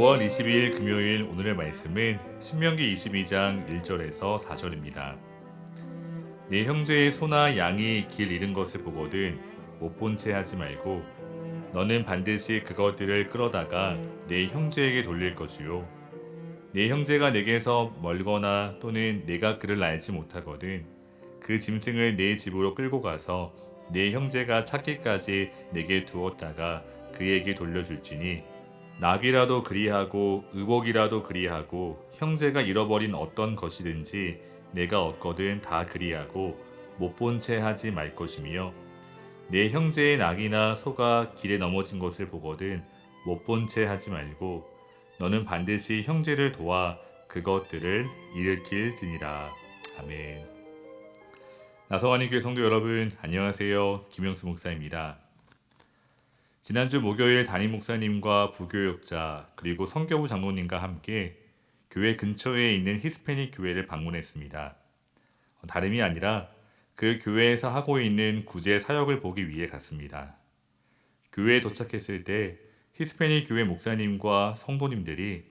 5월 22일 금요일 오늘의 말씀은 신명기 22장 1절에서 4절입니다. 네 형제의 소나 양이 길 잃은 것을 보거든 못 본 채 하지 말고 너는 반드시 그것들을 끌어다가 네 형제에게 돌릴 것이요 네 형제가 내게서 멀거나 또는 내가 그를 알지 못하거든 그 짐승을 네 집으로 끌고 가서 네 형제가 찾기까지 내게 두었다가 그에게 돌려줄지니 낙이라도 그리하고 의복이라도 그리하고 형제가 잃어버린 어떤 것이든지 내가 얻거든 다 그리하고 못 본 채 하지 말 것이며 내 형제의 낙이나 소가 길에 넘어진 것을 보거든 못 본 채 하지 말고 너는 반드시 형제를 도와 그것들을 일으킬지니라. 아멘. 나성환희 교회 성도 여러분 안녕하세요. 김영수 목사입니다. 지난주 목요일 담임 목사님과 부교역자 그리고 성교부 장로님과 함께 교회 근처에 있는 히스패닉 교회를 방문했습니다. 다름이 아니라 그 교회에서 하고 있는 구제 사역을 보기 위해 갔습니다. 교회에 도착했을 때 히스패닉 교회 목사님과 성도님들이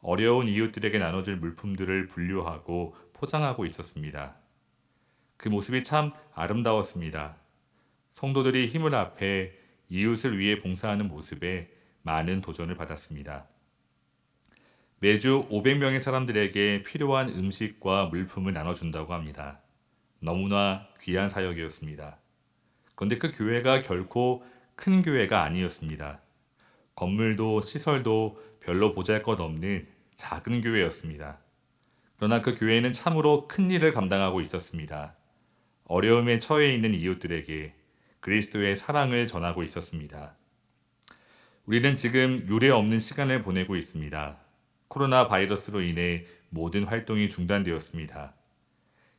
어려운 이웃들에게 나눠줄 물품들을 분류하고 포장하고 있었습니다. 그 모습이 참 아름다웠습니다. 성도들이 힘을 합해 이웃을 위해 봉사하는 모습에 많은 도전을 받았습니다. 매주 500명의 사람들에게 필요한 음식과 물품을 나눠준다고 합니다. 너무나 귀한 사역이었습니다. 그런데 그 교회가 결코 큰 교회가 아니었습니다. 건물도 시설도 별로 보잘것없는 작은 교회였습니다. 그러나 그 교회는 참으로 큰 일을 감당하고 있었습니다. 어려움에 처해 있는 이웃들에게 그리스도의 사랑을 전하고 있었습니다. 우리는 지금 유례 없는 시간을 보내고 있습니다. 코로나 바이러스로 인해 모든 활동이 중단되었습니다.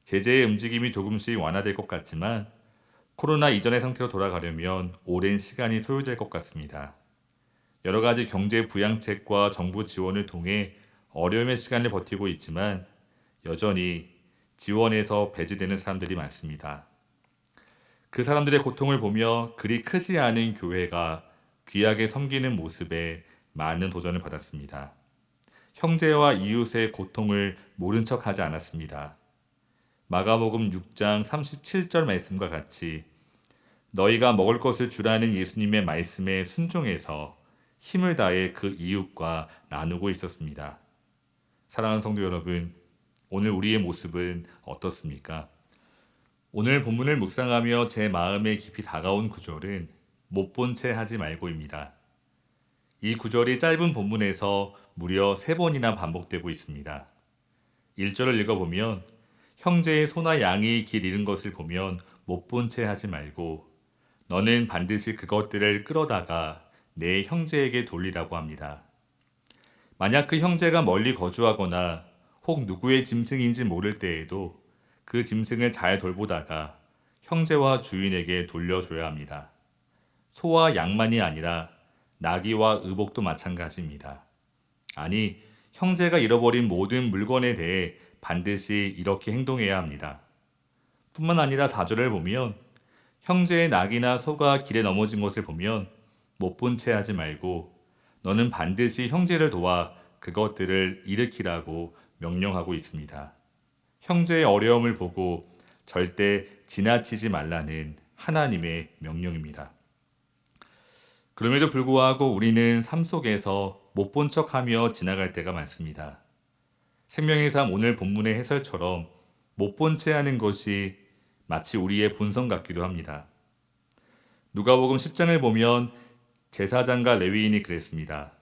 제재의 움직임이 조금씩 완화될 것 같지만 코로나 이전의 상태로 돌아가려면 오랜 시간이 소요될 것 같습니다. 여러 가지 경제 부양책과 정부 지원을 통해 어려움의 시간을 버티고 있지만 여전히 지원에서 배제되는 사람들이 많습니다. 그 사람들의 고통을 보며 그리 크지 않은 교회가 귀하게 섬기는 모습에 많은 도전을 받았습니다. 형제와 이웃의 고통을 모른 척하지 않았습니다. 마가복음 6장 37절 말씀과 같이 너희가 먹을 것을 주라는 예수님의 말씀에 순종해서 힘을 다해 그 이웃과 나누고 있었습니다. 사랑하는 성도 여러분, 오늘 우리의 모습은 어떻습니까? 오늘 본문을 묵상하며 제 마음에 깊이 다가온 구절은 못 본 채 하지 말고입니다. 이 구절이 짧은 본문에서 무려 3번이나 반복되고 있습니다. 1절을 읽어보면 형제의 소나 양이 길 잃은 것을 보면 못 본 채 하지 말고 너는 반드시 그것들을 끌어다가 내 형제에게 돌리라고 합니다. 만약 그 형제가 멀리 거주하거나 혹 누구의 짐승인지 모를 때에도 그 짐승을 잘 돌보다가 형제와 주인에게 돌려줘야 합니다. 소와 양만이 아니라 나귀와 의복도 마찬가지입니다. 아니, 형제가 잃어버린 모든 물건에 대해 반드시 이렇게 행동해야 합니다. 뿐만 아니라 4절을 보면 형제의 낙이나 소가 길에 넘어진 것을 보면 못 본 채 하지 말고 너는 반드시 형제를 도와 그것들을 일으키라고 명령하고 있습니다. 형제의 어려움을 보고 절대 지나치지 말라는 하나님의 명령입니다. 그럼에도 불구하고 우리는 삶 속에서 못 본 척하며 지나갈 때가 많습니다. 생명의 삶 오늘 본문의 해설처럼 못 본 채 하는 것이 마치 우리의 본성 같기도 합니다. 누가복음 10장을 보면 제사장과 레위인이 그랬습니다.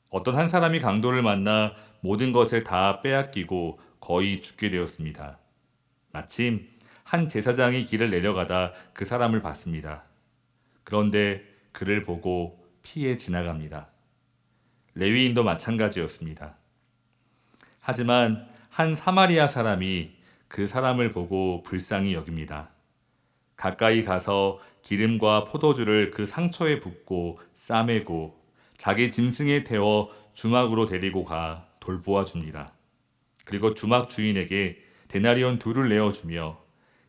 어떤 한 사람이 강도를 만나 모든 것을 다 빼앗기고 거의 죽게 되었습니다. 마침 한 제사장이 길을 내려가다 그 사람을 봤습니다. 그런데 그를 보고 피해 지나갑니다. 레위인도 마찬가지였습니다. 하지만 한 사마리아 사람이 그 사람을 보고 불쌍히 여깁니다. 가까이 가서 기름과 포도주를 그 상처에 붓고 싸매고 자기 짐승에 태워 주막으로 데리고 가 돌보아 줍니다. 그리고 주막 주인에게 데나리온 2를 내어주며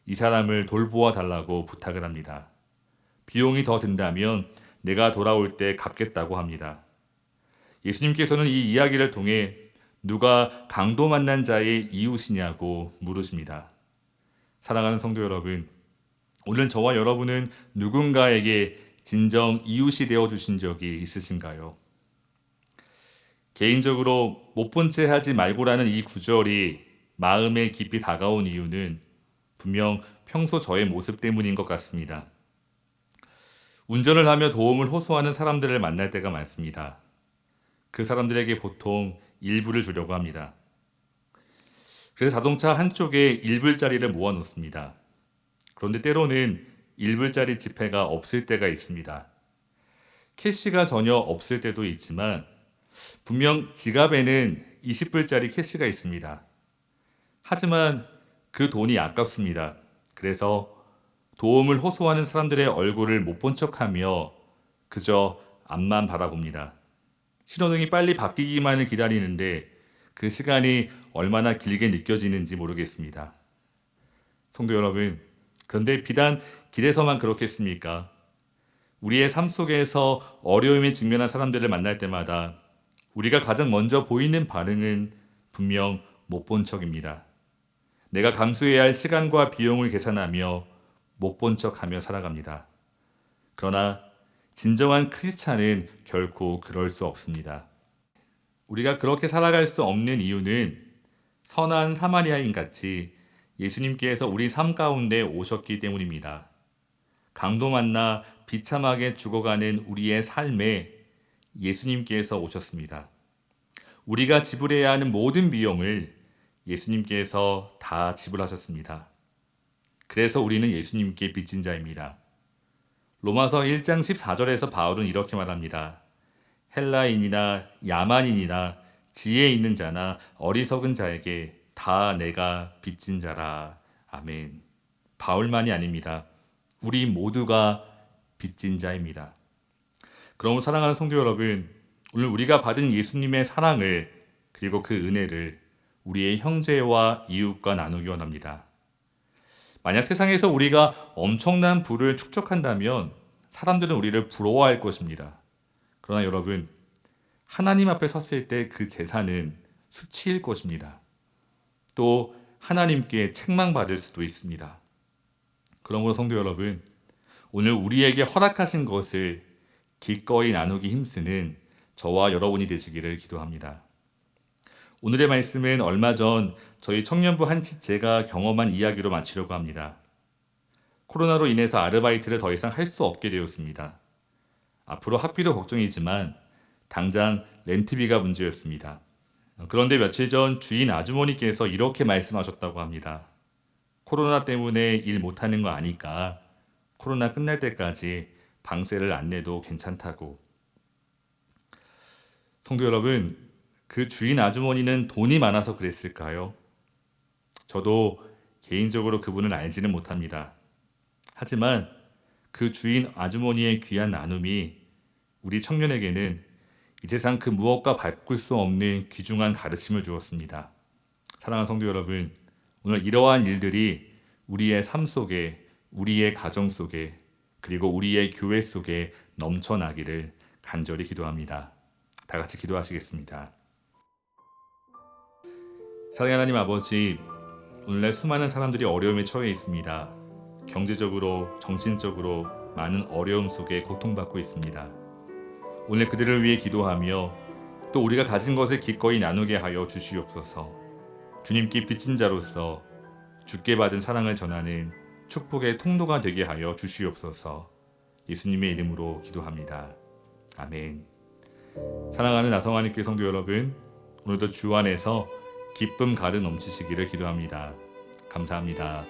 이 사람을 돌보아 달라고 부탁을 합니다. 비용이 더 든다면 내가 돌아올 때 갚겠다고 합니다. 예수님께서는 이 이야기를 통해 누가 강도 만난 자의 이웃이냐고 물으십니다. 사랑하는 성도 여러분, 오늘 저와 여러분은 누군가에게 진정 이웃이 되어 주신 적이 있으신가요? 개인적으로 못 본 채 하지 말고라는 이 구절이 마음에 깊이 다가온 이유는 분명 평소 저의 모습 때문인 것 같습니다. 운전을 하며 도움을 호소하는 사람들을 만날 때가 많습니다. 그 사람들에게 보통 일부를 주려고 합니다. 그래서 자동차 한쪽에 1불짜리를 모아 놓습니다. 그런데 때로는 1불짜리 지폐가 없을 때가 있습니다. 캐시가 전혀 없을 때도 있지만 분명 지갑에는 20불짜리 캐시가 있습니다. 하지만 그 돈이 아깝습니다. 그래서 도움을 호소하는 사람들의 얼굴을 못 본 척하며 그저 앞만 바라봅니다. 신호등이 빨리 바뀌기만을 기다리는데 그 시간이 얼마나 길게 느껴지는지 모르겠습니다. 성도 여러분, 그런데 비단 길에서만 그렇겠습니까? 우리의 삶 속에서 어려움에 직면한 사람들을 만날 때마다 우리가 가장 먼저 보이는 반응은 분명 못 본 척입니다. 내가 감수해야 할 시간과 비용을 계산하며 못 본 척하며 살아갑니다. 그러나 진정한 크리스찬은 결코 그럴 수 없습니다. 우리가 그렇게 살아갈 수 없는 이유는 선한 사마리아인 같이 예수님께서 우리 삶 가운데 오셨기 때문입니다. 강도 만나 비참하게 죽어가는 우리의 삶에 예수님께서 오셨습니다. 우리가 지불해야 하는 모든 비용을 예수님께서 다 지불하셨습니다. 그래서 우리는 예수님께 빚진 자입니다. 로마서 1장 14절에서 바울은 이렇게 말합니다. 헬라인이나 야만인이나 지혜 있는 자나 어리석은 자에게 다 내가 빚진 자라. 아멘. 바울만이 아닙니다. 우리 모두가 빚진 자입니다. 그러므로 사랑하는 성도 여러분, 오늘 우리가 받은 예수님의 사랑을 그리고 그 은혜를 우리의 형제와 이웃과 나누기 원합니다. 만약 세상에서 우리가 엄청난 부를 축적한다면 사람들은 우리를 부러워할 것입니다. 그러나 여러분, 하나님 앞에 섰을 때 그 재산은 수치일 것입니다. 또 하나님께 책망받을 수도 있습니다. 그러므로 성도 여러분, 오늘 우리에게 허락하신 것을 기꺼이 나누기 힘쓰는 저와 여러분이 되시기를 기도합니다. 오늘의 말씀은 얼마 전 저희 청년부 한 지체가 경험한 이야기로 마치려고 합니다. 코로나로 인해서 아르바이트를 더 이상 할 수 없게 되었습니다. 앞으로 학비도 걱정이지만 당장 렌트비가 문제였습니다. 그런데 며칠 전 주인 아주머니께서 이렇게 말씀하셨다고 합니다. 코로나 때문에 일 못하는 거 아니까 코로나 끝날 때까지 방세를 안 내도 괜찮다고. 성도 여러분, 그 주인 아주머니는 돈이 많아서 그랬을까요? 저도 개인적으로 그분을 알지는 못합니다. 하지만 그 주인 아주머니의 귀한 나눔이 우리 청년에게는 이 세상 그 무엇과 바꿀 수 없는 귀중한 가르침을 주었습니다. 사랑하는 성도 여러분, 오늘 이러한 일들이 우리의 삶 속에, 우리의 가정 속에, 그리고 우리의 교회 속에 넘쳐나기를 간절히 기도합니다. 다 같이 기도하시겠습니다. 사랑하는 하나님 아버지, 오늘날 수많은 사람들이 어려움에 처해 있습니다. 경제적으로, 정신적으로 많은 어려움 속에 고통받고 있습니다. 오늘 그들을 위해 기도하며 또 우리가 가진 것을 기꺼이 나누게 하여 주시옵소서. 주님께 빚진 자로서 주께 받은 사랑을 전하는 축복의 통로가 되게 하여 주시옵소서. 예수님의 이름으로 기도합니다. 아멘. 사랑하는 나성환 교회 성도 여러분, 오늘도 주 안에서 기쁨 가득 넘치시기를 기도합니다. 감사합니다.